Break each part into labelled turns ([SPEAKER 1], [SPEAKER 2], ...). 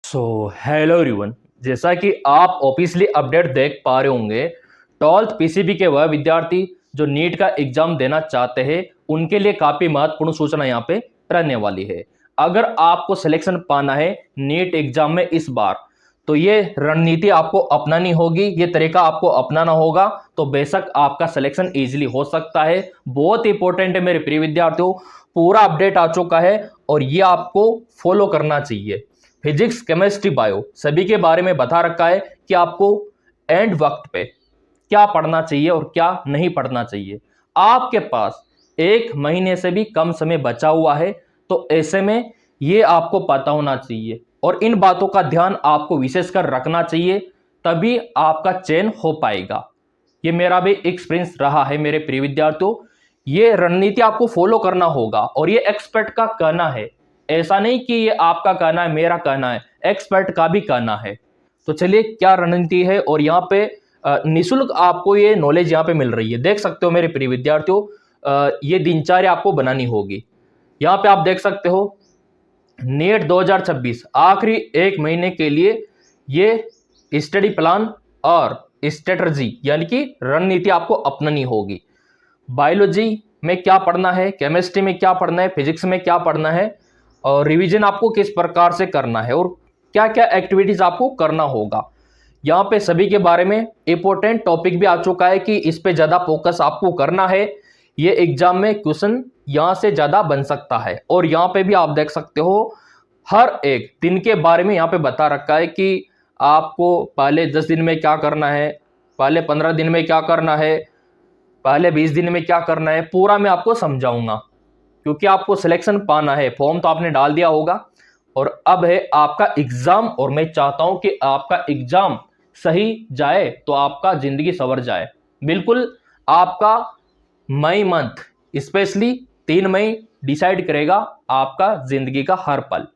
[SPEAKER 1] Hello everyone. जैसा कि आप ऑफिशियली अपडेट देख पा रहे होंगे, 12th पीसीबी के वह विद्यार्थी जो नीट का एग्जाम देना चाहते हैं उनके लिए काफ़ी महत्वपूर्ण सूचना यहाँ पे रहने वाली है। अगर आपको सिलेक्शन पाना है नीट एग्जाम में इस बार, तो ये रणनीति आपको अपनानी होगी, ये तरीका आपको अपनाना होगा, तो बेशक आपका सिलेक्शन इजीली हो सकता है। बहुत इंपॉर्टेंट है मेरे प्रिय विद्यार्थियों, पूरा अपडेट आ चुका है और ये आपको फॉलो करना चाहिए। फिजिक्स, केमिस्ट्री, बायो सभी के बारे में बता रखा है कि आपको एंड वक्त पे क्या पढ़ना चाहिए और क्या नहीं पढ़ना चाहिए। आपके पास 1 महीने से भी कम समय बचा हुआ है, तो ऐसे में ये आपको पता होना चाहिए और इन बातों का ध्यान आपको विशेषकर रखना चाहिए, तभी आपका चयन हो पाएगा। ये मेरा भी एक्सपीरियंस रहा है मेरे प्रिय विद्यार्थियों। ये रणनीति आपको फॉलो करना होगा और ये एक्सपर्ट का कहना है, ऐसा नहीं कि ये आपका कहना है, मेरा कहना है, एक्सपर्ट का भी कहना है। तो चलिए क्या रणनीति है, और यहाँ पे निशुल्क आपको ये नॉलेज यहाँ पे मिल रही है। देख सकते हो मेरे प्रिय विद्यार्थियों, ये दिनचर्या आपको बनानी होगी। यहाँ पे आप देख सकते हो नीट 2026 आखिरी 1 महीने के लिए ये स्टडी प्लान और स्ट्रेटजी यानी कि रणनीति आपको अपनानी होगी। बायोलॉजी में क्या पढ़ना है, केमिस्ट्री में क्या पढ़ना है, फिजिक्स में क्या पढ़ना है, और रिवीजन आपको किस प्रकार से करना है और क्या क्या एक्टिविटीज आपको करना होगा। यहाँ पे सभी के बारे में इंपॉर्टेंट टॉपिक भी आ चुका है कि इस पे ज़्यादा फोकस आपको करना है। ये एग्जाम में क्वेश्चन यहाँ से ज़्यादा बन सकता है। और यहाँ पे भी आप देख सकते हो हर एक दिन के बारे में यहाँ पे बता रखा है कि आपको पहले 10 दिन में क्या करना है, पहले 15 दिन में क्या करना है, पहले 20 दिन में क्या करना है, पूरा मैं आपको समझाऊंगा। क्योंकि आपको सिलेक्शन पाना है, फॉर्म तो आपने डाल दिया होगा और अब है आपका एग्जाम, और मैं चाहता हूं कि आपका एग्जाम सही जाए तो आपका जिंदगी संवर जाए। बिल्कुल आपका मई मंथ स्पेशली 3 मई डिसाइड करेगा आपका जिंदगी का हर पल।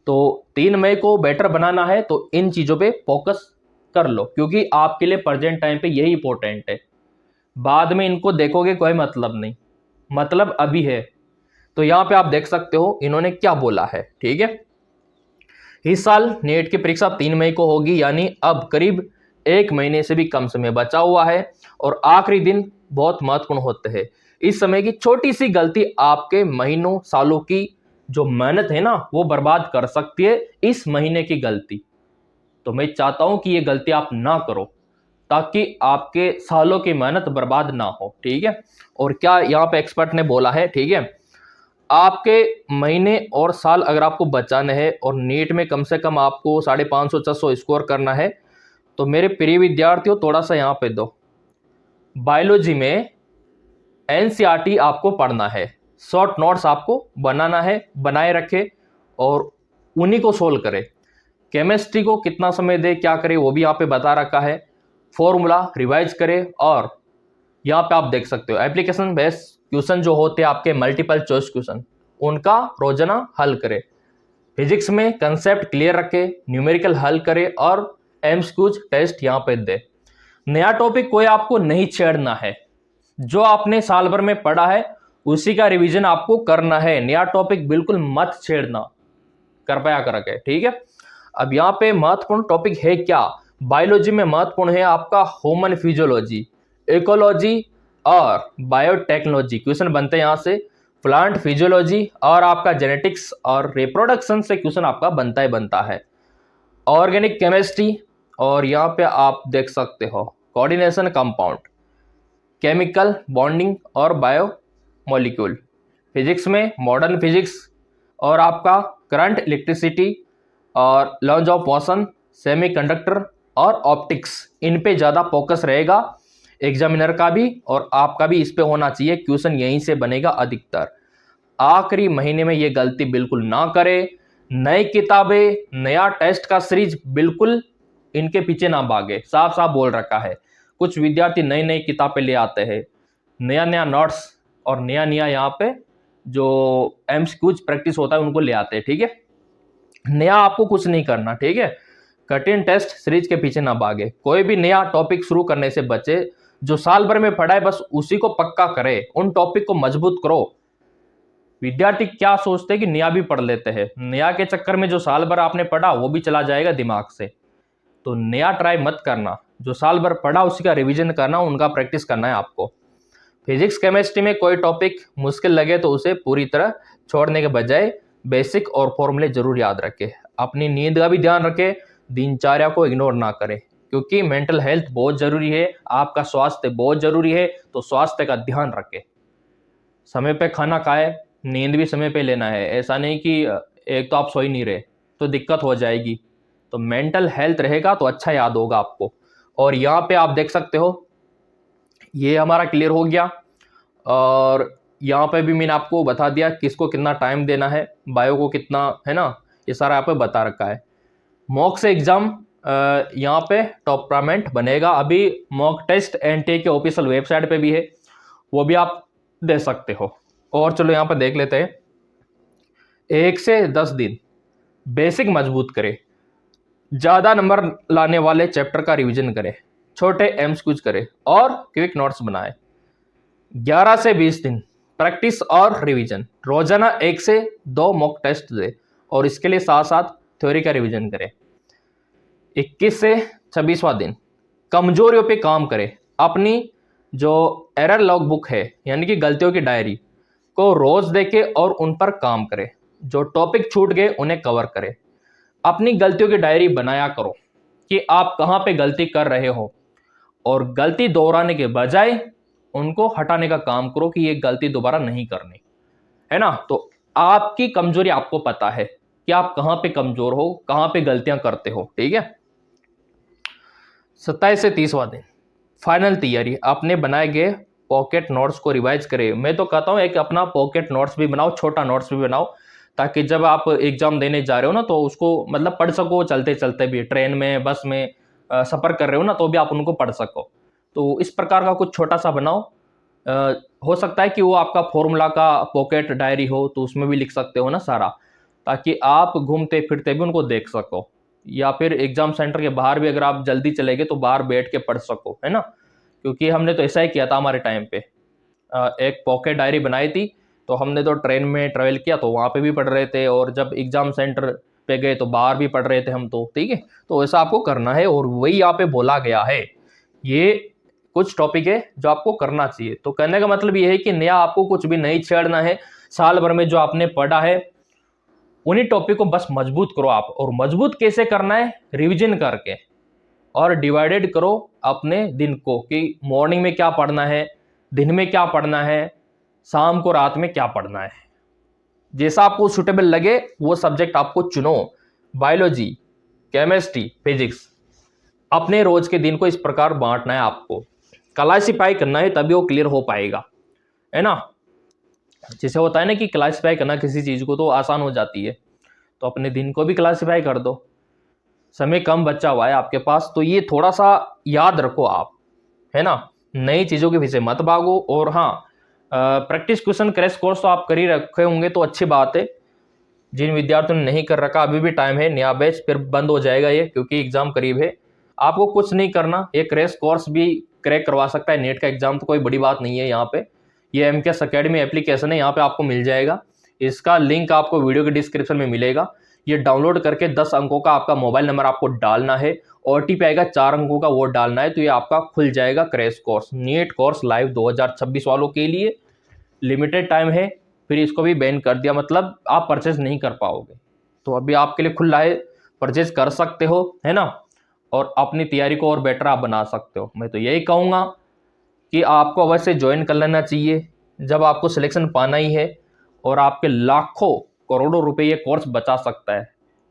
[SPEAKER 1] तो 3 मई को बेटर बनाना है तो इन चीजों पे फोकस कर लो, क्योंकि आपके लिए प्रेजेंट टाइम पे यही इंपॉर्टेंट है। बाद में इनको देखोगे कोई मतलब नहीं, मतलब अभी है। तो यहां पे आप देख सकते हो इन्होंने क्या बोला है, ठीक है। इस साल नेट की परीक्षा 3 मई को होगी, यानी अब करीब 1 महीने से भी कम समय बचा हुआ है और आखिरी दिन बहुत महत्वपूर्ण होते हैं। इस समय की छोटी सी गलती आपके महीनों सालों की जो मेहनत है ना वो बर्बाद कर सकती है। इस महीने की गलती, तो मैं चाहता हूं कि ये गलती आप ना करो, ताकि आपके सालों की मेहनत बर्बाद ना हो, ठीक है। और क्या यहाँ पे एक्सपर्ट ने बोला है, ठीक है, आपके महीने और साल अगर आपको बचाने हैं और नीट में कम से कम आपको 550-600 स्कोर करना है, तो मेरे प्रिय विद्यार्थियों थोड़ा सा यहाँ पे दो। बायोलॉजी में एनसीईआरटी आपको पढ़ना है, शॉर्ट नोट्स आपको बनाना है, बनाए रखे और उन्हीं को सोल्व करे। केमिस्ट्री को कितना समय दे, क्या करे, वो भी यहाँ पे बता रखा है। फॉर्मूला रिवाइज करे और यहाँ पे आप देख सकते हो एप्लीकेशन बेस्ड क्वेश्चन जो होते हैं आपके मल्टीपल चॉइस क्वेश्चन, उनका रोजाना हल करे। फिजिक्स में कंसेप्ट क्लियर रखे, न्यूमेरिकल हल करे और एमसीक्यूज टेस्ट यहाँ पे दे। नया टॉपिक कोई आपको नहीं छेड़ना है, जो आपने साल भर में पढ़ा है उसी का रिवीजन आपको करना है। नया टॉपिक बिल्कुल मत छेड़ना, कृपया करके, ठीक है। अब यहाँ पे महत्वपूर्ण टॉपिक है क्या, बायोलॉजी में महत्वपूर्ण है आपका ह्यूमन फिजियोलॉजी, इकोलॉजी और बायोटेक्नोलॉजी क्वेश्चन बनते हैं यहाँ से। प्लांट फिजियोलॉजी और आपका जेनेटिक्स और रिप्रोडक्शन से क्वेश्चन आपका बनता है। ऑर्गेनिक केमिस्ट्री, और यहाँ पे आप देख सकते हो कोऑर्डिनेशन कंपाउंड, केमिकल बॉन्डिंग और बायो मॉलिक्यूल। फिजिक्स में मॉडर्न फिजिक्स और आपका करंट इलेक्ट्रिसिटी और लॉज ऑफ मोशन, सेमीकंडक्टर और ऑप्टिक्स, इन पे ज़्यादा फोकस रहेगा एग्जामिनर का भी और आपका भी। इस पे होना चाहिए, क्वेश्चन यहीं से बनेगा अधिकतर। आखिरी महीने में ये गलती बिल्कुल ना करे। नई किताबें, नया टेस्ट का सीरीज, बिल्कुल इनके पीछे ना भागे, साफ साफ बोल रखा है। कुछ विद्यार्थी नई नई किताबें ले आते हैं, नया नया नोट्स और नया नया यहाँ पे जो एमसीक्यूज प्रैक्टिस होता है उनको ले आते हैं, ठीक है। नया आपको कुछ नहीं करना, ठीक है। कठिन टेस्ट सीरीज के पीछे ना भागे, कोई भी नया टॉपिक शुरू करने से बचे। जो साल भर में पढ़ा है बस उसी को पक्का करे, उन टॉपिक को मजबूत करो। विद्यार्थी क्या सोचते हैं कि नया भी पढ़ लेते हैं, नया के चक्कर में जो साल भर आपने पढ़ा वो भी चला जाएगा दिमाग से। तो नया ट्राई मत करना, जो साल भर पढ़ा उसी का रिवीजन करना, उनका प्रैक्टिस करना है आपको। फिजिक्स केमिस्ट्री में कोई टॉपिक मुश्किल लगे तो उसे पूरी तरह छोड़ने के बजाय बेसिक और फॉर्मूले जरूर याद रखें। अपनी नींद का भी ध्यान रखें, दिनचर्या को इग्नोर ना करें, क्योंकि मेंटल हेल्थ बहुत जरूरी है, आपका स्वास्थ्य बहुत जरूरी है। तो स्वास्थ्य का ध्यान रखें, समय पे खाना खाएं, नींद भी समय पे लेना है। ऐसा नहीं कि एक तो आप सो ही नहीं रहे तो दिक्कत हो जाएगी। तो मेंटल हेल्थ रहेगा तो अच्छा याद होगा आपको। और यहाँ पे आप देख सकते हो ये हमारा क्लियर हो गया। और यहाँ पे भी मैंने आपको बता दिया किसको कितना टाइम देना है, बायो को कितना, है ना, ये सारा यहाँ पे बता रखा है। मॉक से एग्जाम यहाँ पे टॉपरामेंट बनेगा। अभी मॉक टेस्ट एनटीए के ऑफिशियल वेबसाइट पे भी है, वो भी आप दे सकते हो। और चलो यहाँ पर देख लेते हैं। 1 से 10 दिन बेसिक मजबूत करें, ज़्यादा नंबर लाने वाले चैप्टर का रिवीजन करें, छोटे एमसीक्यूज करें और क्विक नोट्स बनाएं। 11 से 20 दिन प्रैक्टिस और रिवीजन, रोजाना 1 से 2 मॉक टेस्ट दें और इसके लिए साथ साथ थ्योरी का रिवीजन करें। 21 से 26वां दिन कमजोरियों पे काम करें, अपनी जो एरर लॉग बुक है यानी कि गलतियों की डायरी को रोज देखें और उन पर काम करें। जो टॉपिक छूट गए उन्हें कवर करें। अपनी गलतियों की डायरी बनाया करो कि आप कहाँ पे गलती कर रहे हो, और गलती दोहराने के बजाय उनको हटाने का काम करो कि ये गलती दोबारा नहीं करनी, है ना। तो आपकी कमजोरी आपको पता है कि आप कहाँ पे कमजोर हो, कहाँ पे गलतियां करते हो, ठीक है। 27 से 30वां दिन फाइनल तैयारी, अपने बनाए गए पॉकेट नोट्स को रिवाइज करें। मैं तो कहता हूँ एक अपना पॉकेट नोट्स भी बनाओ, छोटा नोट्स भी बनाओ, ताकि जब आप एग्जाम देने जा रहे हो ना तो उसको मतलब पढ़ सको, चलते चलते भी, ट्रेन में, बस में सफ़र कर रहे हो ना तो भी आप उनको पढ़ सको। तो इस प्रकार का कुछ छोटा सा बनाओ। हो सकता है कि वो आपका फॉर्मूला का पॉकेट डायरी हो तो उसमें भी लिख सकते हो ना सारा, ताकि आप घूमते फिरते भी उनको देख सको, या फिर एग्जाम सेंटर के बाहर भी अगर आप जल्दी चले गए तो बाहर बैठ के पढ़ सको, है ना। क्योंकि हमने तो ऐसा ही किया था हमारे टाइम पे, एक पॉकेट डायरी बनाई थी, तो हमने तो ट्रेन में ट्रेवल किया तो वहाँ पे भी पढ़ रहे थे, और जब एग्जाम सेंटर पे गए तो बाहर भी पढ़ रहे थे हम तो, ठीक है। तो ऐसा आपको करना है और वही यहाँ पे बोला गया है। ये कुछ टॉपिक है जो आपको करना चाहिए। तो कहने का मतलब ये है कि नया आपको कुछ भी नहीं छेड़ना है, साल भर में जो आपने पढ़ा है उन्हीं टॉपिक को बस मजबूत करो आप। और मजबूत कैसे करना है, रिविजन करके, और डिवाइडेड करो अपने दिन को कि मॉर्निंग में क्या पढ़ना है, दिन में क्या पढ़ना है, शाम को रात में क्या पढ़ना है। जैसा आपको सुटेबल लगे वो सब्जेक्ट आपको चुनो, बायोलॉजी, केमिस्ट्री, फिजिक्स। अपने रोज के दिन को इस प्रकार बांटना है आपको, क्लासिफाई करना है, तभी वो क्लियर हो पाएगा, है ना। जैसे होता है ना कि क्लासिफाई करना किसी चीज को तो आसान हो जाती है, तो अपने दिन को भी क्लासिफाई कर दो। समय कम बचा हुआ है आपके पास तो ये थोड़ा सा याद रखो आप, है ना। नई चीज़ों के पीछे मत भागो। और हाँ, प्रैक्टिस क्वेश्चन क्रैश कोर्स तो आप कर ही रखे होंगे तो अच्छी बात है। जिन विद्यार्थियों ने नहीं कर रखा अभी भी टाइम है, नया बैच फिर बंद हो जाएगा ये, क्योंकि एग्जाम करीब है। आपको कुछ नहीं करना, ये क्रैश कोर्स भी क्रैक करवा सकता है नेट का एग्जाम, तो कोई बड़ी बात नहीं है। यहाँ पे ये MKS अकेडमी एप्लीकेशन है, यहाँ पे आपको मिल जाएगा। इसका लिंक आपको वीडियो के डिस्क्रिप्शन में मिलेगा। ये डाउनलोड करके 10 अंकों का आपका मोबाइल नंबर आपको डालना है, OTP आएगा 4 अंकों का, वो डालना है, तो ये आपका खुल जाएगा crash course, NEET course live 2026 वालों के लिए। लिमिटेड टाइम है, फिर इसको भी बैन कर दिया, मतलब आप परचेज नहीं कर पाओगे। तो अभी आपके लिए खुला है, परचेज कर सकते हो, है ना। और अपनी तैयारी को और बेटर आप बना सकते हो। मैं तो यही कहूँगा कि आपको अवश्य ज्वाइन कर लेना चाहिए जब आपको सिलेक्शन पाना ही है, और आपके लाखों करोड़ों रुपए ये कोर्स बचा सकता है।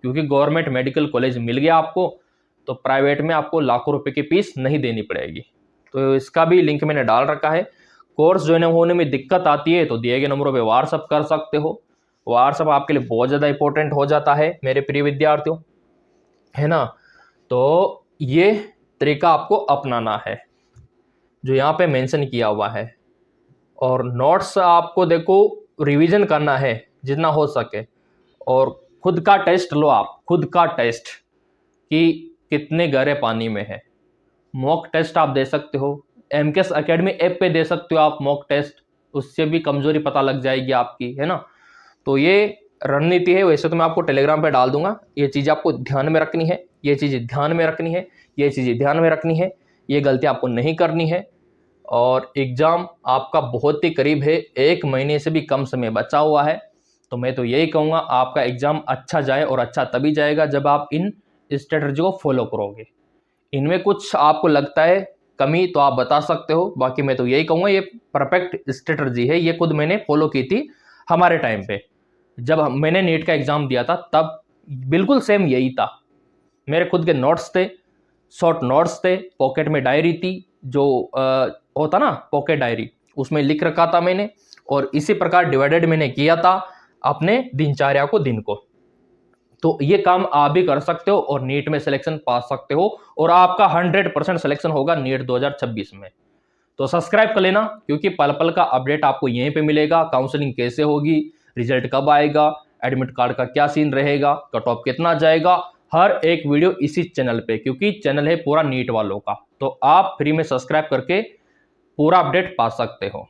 [SPEAKER 1] क्योंकि गवर्नमेंट मेडिकल कॉलेज मिल गया आपको, तो प्राइवेट में आपको लाखों रुपए की फीस नहीं देनी पड़ेगी। तो इसका भी लिंक मैंने डाल रखा है। कोर्स ज्वाइन होने में दिक्कत आती है तो दिए गए नंबरों पे व्हाट्सअप कर सकते हो। व्हाट्सअप आपके लिए बहुत ज़्यादा इंपॉर्टेंट हो जाता है मेरे प्रिय विद्यार्थियों, है ना। तो ये तरीका आपको अपनाना है जो यहाँ पे मेंशन किया हुआ है। और नोट्स आपको देखो रिवीजन करना है जितना हो सके, और खुद का टेस्ट लो आप, खुद का टेस्ट कि कितने गहरे पानी में है। मॉक टेस्ट आप दे सकते हो, MKS अकेडमी ऐप पे दे सकते हो आप मॉक टेस्ट, उससे भी कमजोरी पता लग जाएगी आपकी, है ना। तो ये रणनीति है। वैसे तो मैं आपको टेलीग्राम पे डाल दूंगा, ये चीज़ आपको ध्यान में रखनी है, ये चीज़ें ध्यान में रखनी है, ये चीज़ें ध्यान में रखनी है, ये गलती आपको नहीं करनी है। और एग्ज़ाम आपका बहुत ही करीब है, 1 महीने से भी कम समय बचा हुआ है। तो मैं तो यही कहूँगा आपका एग्ज़ाम अच्छा जाए, और अच्छा तभी जाएगा जब आप इन स्ट्रेटजी को फॉलो करोगे। इनमें कुछ आपको लगता है कमी तो आप बता सकते हो, बाकी मैं तो यही कहूँगा ये परफेक्ट स्ट्रेटजी है। ये खुद मैंने फॉलो की थी हमारे टाइम पे, जब मैंने नीट का एग्ज़ाम दिया था तब बिल्कुल सेम यही था। मेरे खुद के नोट्स थे, शॉर्ट नोट्स थे, पॉकेट में डायरी थी, जो होता ना पॉकेट डायरी, उसमें लिख रखा था मैंने, और इसी प्रकार डिवाइडेड मैंने किया था अपने दिनचर्या को, दिन को। तो ये काम आप भी कर सकते हो और नीट में सिलेक्शन पा सकते हो, और आपका 100% सिलेक्शन होगा नीट 2026 में। तो सब्सक्राइब कर लेना, क्योंकि पल पल का अपडेट आपको यहीं पे मिलेगा। काउंसलिंग कैसे होगी, रिजल्ट कब आएगा, एडमिट कार्ड का क्या सीन रहेगा, कट ऑफ कितना जाएगा, हर एक वीडियो इसी चैनल पे, क्योंकि चैनल है पूरा नीट वालों का। तो आप फ्री में सब्सक्राइब करके पूरा अपडेट पा सकते हो।